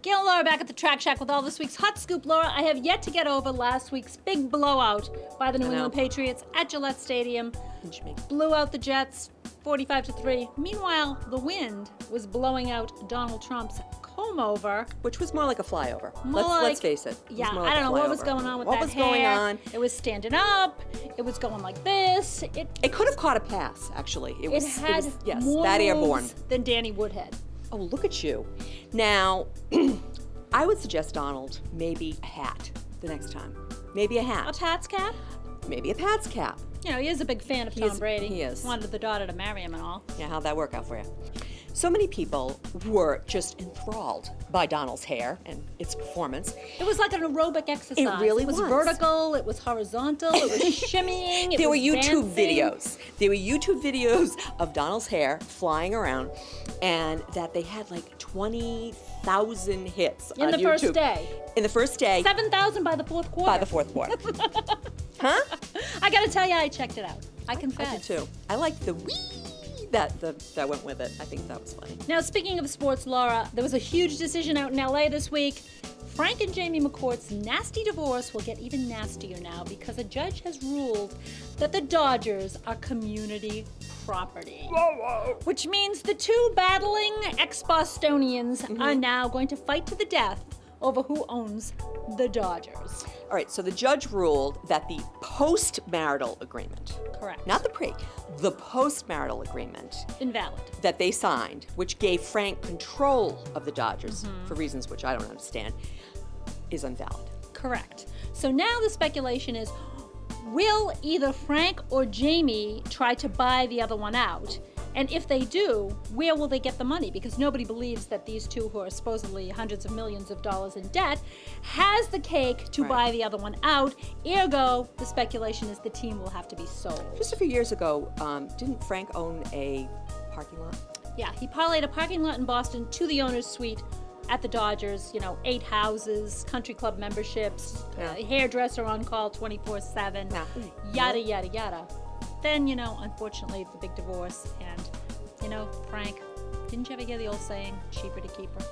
Gail and Laura back at the Track Shack with all this week's hot scoop. Laura, I have yet to get over last week's big blowout by the New England Patriots at Gillette Stadium. Blew out the Jets 45-3. Meanwhile, the wind was blowing out Donald Trump's comb-over. Which was more like a flyover. Like, let's face it. Yeah, I don't know what was going on with that hair. What was going on? It was standing up. It was going like this. It could have caught a pass, actually. It had more that airborne than Danny Woodhead. Oh, look at you. Now, I would suggest, Donald, maybe a hat the next time. Maybe a hat. A Pats cap? Maybe a Pats cap. You know, he is a big fan of Tom Brady. He is. Wanted the daughter to marry him and all. Yeah, how'd that work out for you? So many people were just enthralled by Donald's hair and its performance. It was like an aerobic exercise. It really was. It was vertical, it was horizontal, it was shimmying, There were YouTube dancing. videos. There were YouTube videos of Donald's hair flying around, and that they had like 20,000 hits on YouTube. In the first day. In the first day. 7,000 by the fourth quarter. By the fourth quarter. Huh? I gotta tell you, I checked it out. I confess. I did too. I like the wee that went with it. I think that was funny. Now, speaking of sports, Laura, there was a huge decision out in LA this week. Frank and Jamie McCourt's nasty divorce will get even nastier now because a judge has ruled that the Dodgers are community property. Which means the two battling ex-Bostonians are now going to fight to the death over who owns the Dodgers. All right, so the judge ruled that the post-marital agreement, correct, not the post-marital agreement, invalid, that they signed, which gave Frank control of the Dodgers for reasons which I don't understand, is invalid. Correct. So now the speculation is, will either Frank or Jamie try to buy the other one out? And if they do, where will they get the money? Because nobody believes that these two, who are supposedly hundreds of millions of dollars in debt, has the cake to buy the other one out. Ergo, the speculation is the team will have to be sold. Just a few years ago, didn't Frank own a parking lot? Yeah, he parlayed a parking lot in Boston to the owner's suite at the Dodgers. You know, 8 houses, country club memberships, hairdresser on call 24/7, yada, yada, yada. Then, you know, unfortunately, the big divorce, and, you know, Frank, didn't you ever hear the old saying, cheaper to keep her?